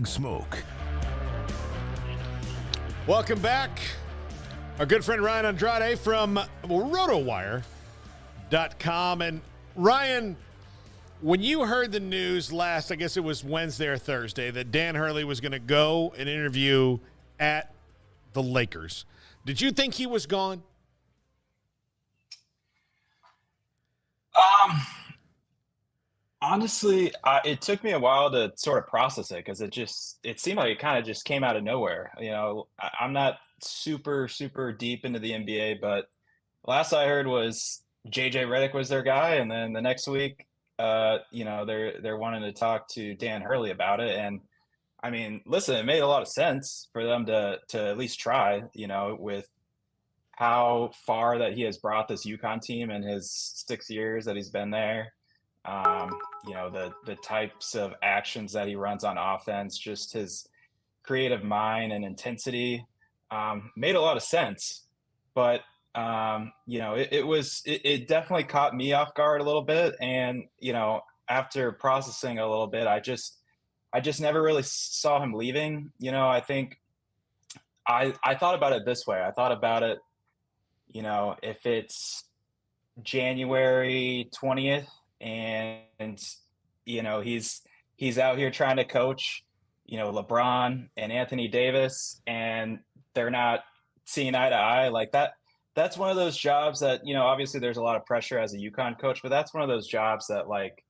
Smoke. Welcome back. Our good friend Ryan Andrade from RotoWire.com. And Ryan, when you heard the news last, I guess it was Wednesday or Thursday, that Dan Hurley was going to go and interview at the Lakers, did you think he was gone? Honestly, it took me a while to sort of process it because it seemed like it kind of just came out of nowhere. I'm not super deep into the NBA, but last I heard was JJ Redick was their guy, and then the next week, they're wanting to talk to Dan Hurley about it. And I mean, listen, it made a lot of sense for them to at least try, with how far that he has brought this UConn team in his 6 years that he's been there. The types of actions that he runs on offense, just his creative mind and intensity, made a lot of sense. But it definitely caught me off guard a little bit. And after processing a little bit, I just never really saw him leaving. I think I thought about it this way. I thought about it, if it's January 20th and he's out here trying to coach, LeBron and Anthony Davis, and they're not seeing eye to eye like that. That's one of those jobs that, obviously there's a lot of pressure as a UConn coach, but that's one of those jobs that like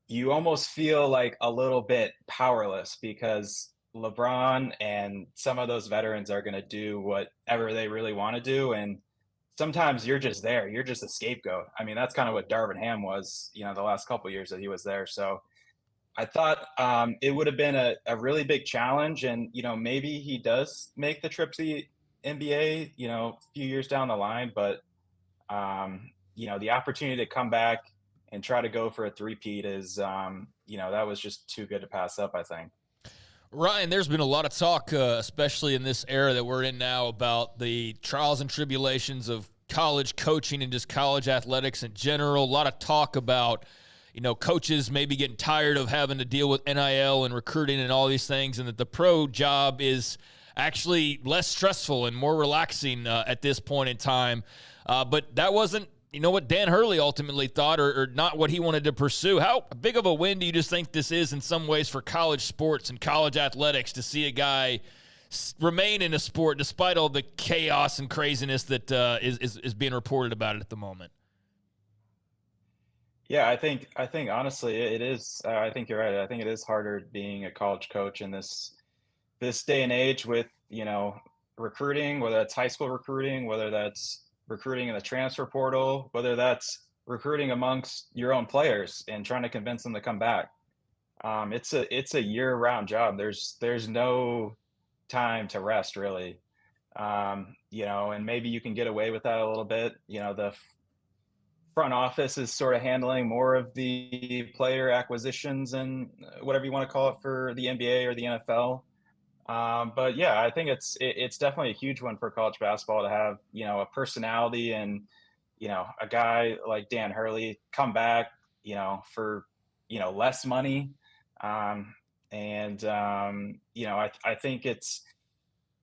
you almost feel like a little bit powerless because LeBron and some of those veterans are going to do whatever they really want to do. And sometimes you're just there. You're just a scapegoat. I mean, that's kind of what Darvin Ham was, the last couple of years that he was there. So I thought it would have been a really big challenge. And, maybe he does make the trip to the NBA, a few years down the line. But, the opportunity to come back and try to go for a three-peat is, that was just too good to pass up, I think. Ryan, there's been a lot of talk, especially in this era that we're in now, about the trials and tribulations of college coaching and just college athletics in general. A lot of talk about, coaches maybe getting tired of having to deal with NIL and recruiting and all these things, and that the pro job is actually less stressful and more relaxing at this point in time. But that wasn't, what Dan Hurley ultimately thought or not what he wanted to pursue. How big of a win do you just think this is in some ways for college sports and college athletics to see a guy remain in a sport despite all the chaos and craziness that is being reported about it at the moment? Yeah, I think honestly it is. I think you're right. I think it is harder being a college coach in this day and age with, recruiting, whether that's high school recruiting, whether that's recruiting in the transfer portal, whether that's recruiting amongst your own players and trying to convince them to come back. It's a year-round job. There's no time to rest really. And maybe you can get away with that a little bit. The front office is sort of handling more of the player acquisitions and whatever you want to call it for the NBA or the NFL. But yeah, I think it's definitely a huge one for college basketball to have, a personality and, a guy like Dan Hurley come back, for, less money. I think it's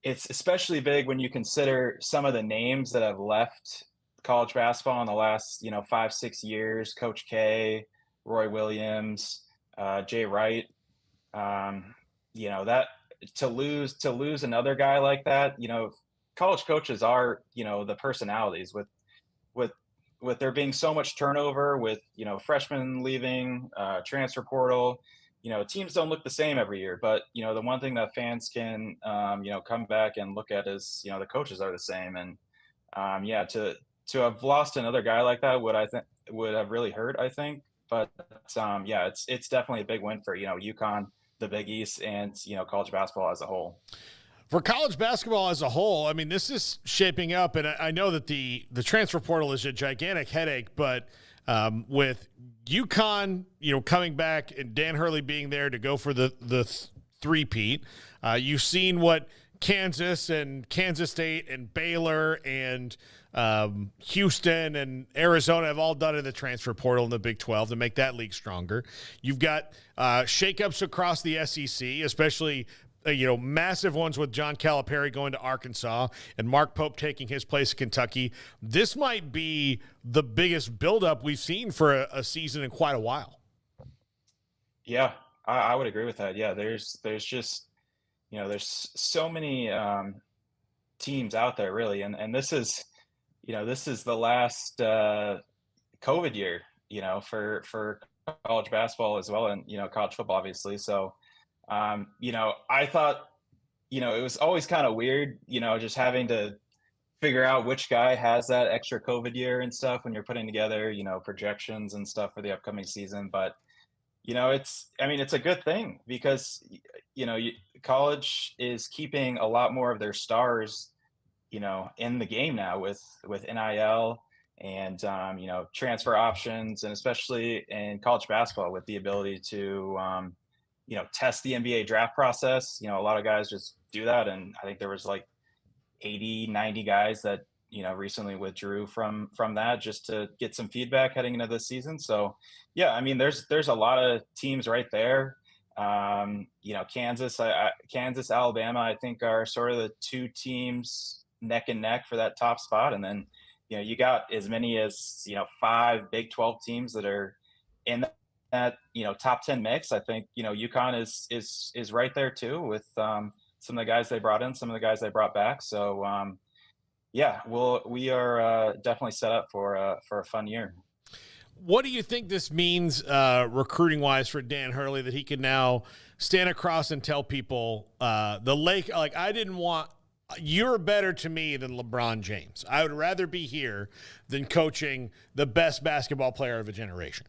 especially big when you consider some of the names that have left college basketball in the last, 5-6 years, Coach K, Roy Williams, Jay Wright, that, to lose another guy like that, college coaches are, the personalities with there being so much turnover with, freshmen leaving, transfer portal, teams don't look the same every year, but, the one thing that fans can, come back and look at is, the coaches are the same. And to have lost another guy like that would have really hurt, I think. But it's definitely a big win for, UConn, the Big East, and college basketball as a whole. For college basketball as a whole, I mean, this is shaping up, and I know that the transfer portal is a gigantic headache, but with UConn, coming back and Dan Hurley being there to go for the three-peat, you've seen what Kansas and Kansas State and Baylor and Houston and Arizona have all done in the transfer portal in the Big 12 to make that league stronger. You've got shakeups across the SEC, especially massive ones with John Calipari going to Arkansas and Mark Pope taking his place at Kentucky. This might be the biggest buildup we've seen for a season in quite a while. Yeah, I would agree with that. Yeah, there's just there's so many teams out there really, and this is the last COVID year, for college basketball as well, and college football obviously. So I thought it was always kind of weird, just having to figure out which guy has that extra COVID year and stuff when you're putting together projections and stuff for the upcoming season. But it's a good thing because college is keeping a lot more of their stars in the game now with NIL and transfer options, and especially in college basketball with the ability to test the NBA draft process. A lot of guys just do that, and I think there was like 80, 90 guys that recently withdrew from that just to get some feedback heading into this season. So yeah, there's a lot of teams right there. Kansas, Alabama, I think are sort of the two teams neck and neck for that top spot. And then, you got as many as, 5 Big 12 teams that are in that, top 10 mix. I think, UConn is right there too with some of the guys they brought in, some of the guys they brought back. So, yeah, we are definitely set up for a fun year. What do you think this means recruiting-wise for Dan Hurley, that he can now stand across and tell people you're better to me than LeBron James. I would rather be here than coaching the best basketball player of a generation.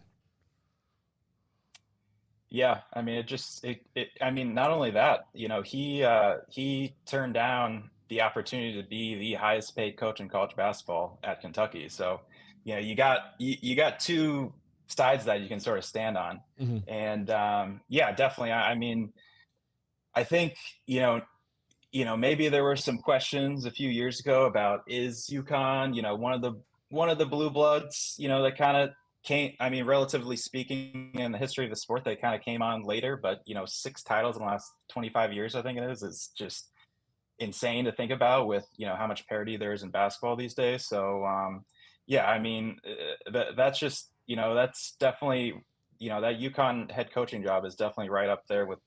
Yeah, not only that, he turned down the opportunity to be the highest paid coach in college basketball at Kentucky. So, you got two sides that you can sort of stand on. Mm-hmm. And yeah, definitely. I think, maybe there were some questions a few years ago about, is UConn, one of the blue bloods, that kind of came, relatively speaking, in the history of the sport, they kind of came on later, but 6 titles in the last 25 years, I think it is just insane to think about with, how much parity there is in basketball these days. So, yeah, that's just, that's definitely, that UConn head coaching job is definitely right up there with,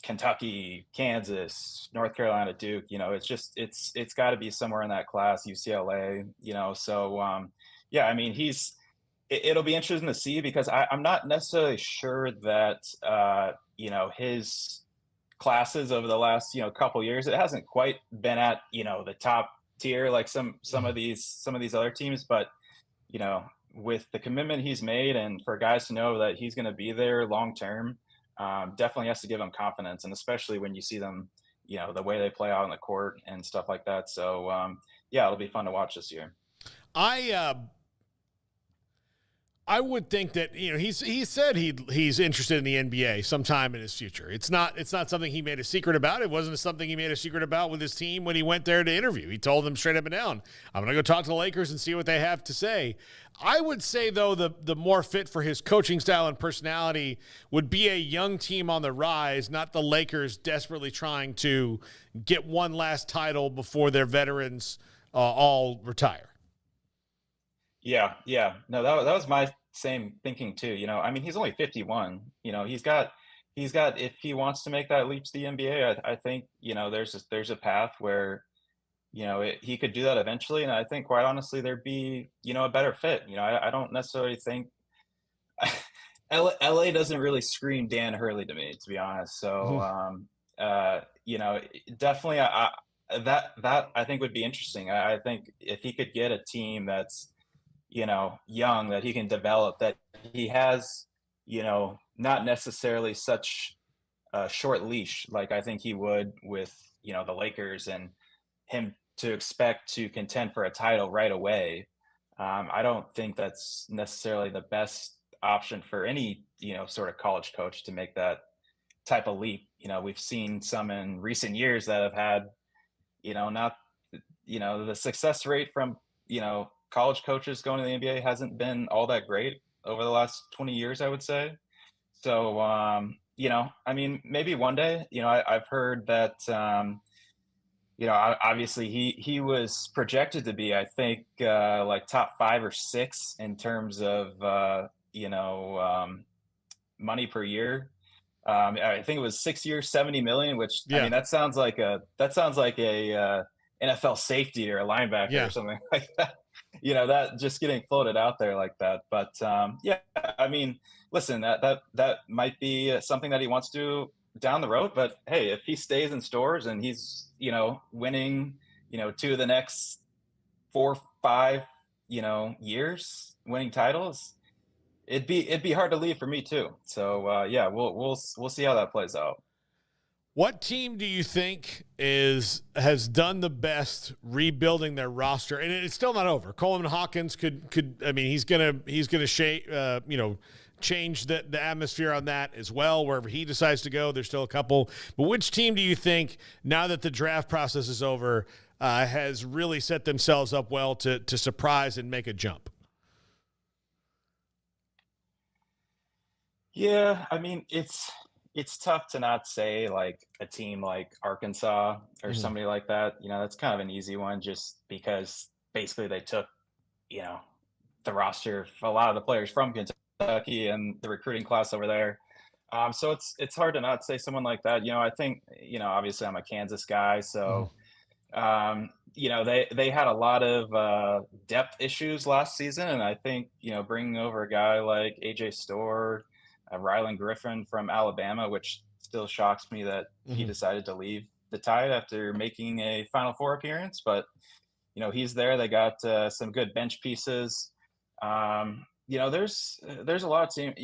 Kentucky, Kansas, North Carolina, Duke. It's got to be somewhere in that class, UCLA, so, yeah, it'll be interesting to see, because I'm not necessarily sure that, his classes over the last, couple years, it hasn't quite been at, the top tier like some of these other teams, but with the commitment he's made, and for guys to know that he's going to be there long term, definitely has to give them confidence, and especially when you see them, the way they play out on the court and stuff like that. So yeah, it'll be fun to watch this year. I would think that he said he's interested in the NBA sometime in his future. It's not something he made a secret about. It wasn't something he made a secret about with his team when he went there to interview. He told them straight up and down, "I'm going to go talk to the Lakers and see what they have to say." I would say, though, the more fit for his coaching style and personality would be a young team on the rise, not the Lakers desperately trying to get one last title before their veterans all retire. Yeah. No, that was my same thinking too. He's only 51. He's got if he wants to make that leap to the NBA, I think there's a path where he could do that eventually, and I think quite honestly there'd be a better fit. I don't necessarily think LA doesn't really scream Dan Hurley to me, to be honest. So definitely that I think would be interesting. I think if he could get a team that's young, that he can develop, that he has, not necessarily such a short leash like I think he would with, the Lakers, and him to expect to contend for a title right away. I don't think that's necessarily the best option for any, sort of college coach to make that type of leap. We've seen some in recent years that have had, not, the success rate from, college coaches going to the NBA hasn't been all that great over the last 20 years, I would say. So, I mean, maybe one day, I've heard that, obviously he was projected to be, I think, like top 5 or 6 in terms of, money per year. I think it was 6 years, 70 million, which I mean, that sounds like a NFL safety or a linebacker or something like that. That just getting floated out there like that. But I mean, listen, that might be something that he wants to do down the road. But hey, if he stays in stores and he's winning 2 of the next 4, 5 years, winning titles, it'd be hard to leave for me too. So we'll see how that plays out. What team do you think has done the best rebuilding their roster? And it's still not over. Coleman Hawkins could I mean, he's gonna change the atmosphere on that as well. Wherever he decides to go, there's still a couple. But which team do you think, now that the draft process is over, has really set themselves up well to surprise and make a jump? Yeah, I mean, it's tough to not say like a team like Arkansas or somebody like that. That's kind of an easy one just because basically they took, the roster, a lot of the players from Kentucky and the recruiting class over there. So it's hard to not say someone like that. I think, obviously I'm a Kansas guy, so they had a lot of depth issues last season, and I think, bringing over a guy like AJ Storr, Rylan Griffin from Alabama, which still shocks me that he decided to leave the Tide after making a Final Four appearance. But, he's there. They got some good bench pieces. There's a lot of teams.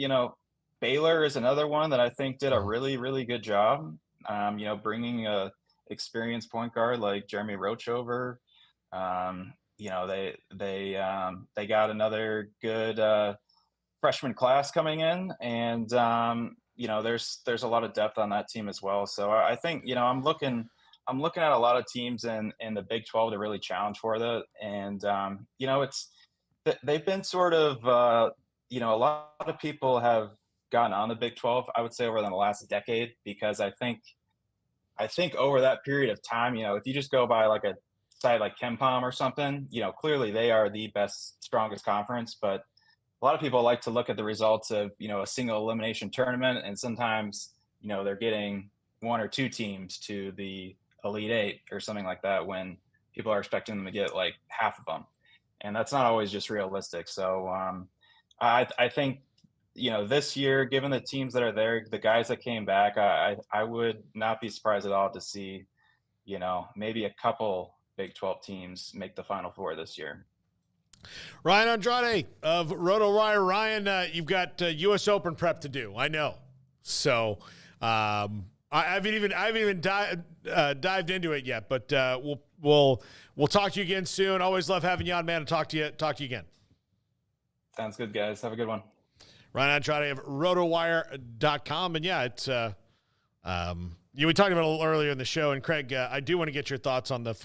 Baylor is another one that I think did a really, really good job, bringing a experienced point guard like Jeremy Roach over. They got another good freshman class coming in, and there's a lot of depth on that team as well. So I think I'm looking at a lot of teams in the Big 12 to really challenge for that, and they've been sort of a lot of people have gotten on the Big 12, I would say, over the last decade, because I think over that period of time, if you just go by like a site like KenPom or something, clearly they are the best, strongest conference, but a lot of people like to look at the results of, a single elimination tournament, and sometimes, they're getting 1 or 2 teams to the Elite 8 or something like that when people are expecting them to get like half of them. And that's not always just realistic. So I think, this year, given the teams that are there, the guys that came back, I would not be surprised at all to see, maybe a couple Big 12 teams make the Final Four this year. Ryan Andrade of RotoWire. Ryan, you've got U.S. Open prep to do. I know. So I haven't even dived into it yet, but we'll talk to you again soon. Always love having you on, man. And talk to you again. Sounds good, guys. Have a good one. Ryan Andrade of RotoWire.com. And yeah, it's we talked about it a little earlier in the show. And Craig, I do want to get your thoughts on the first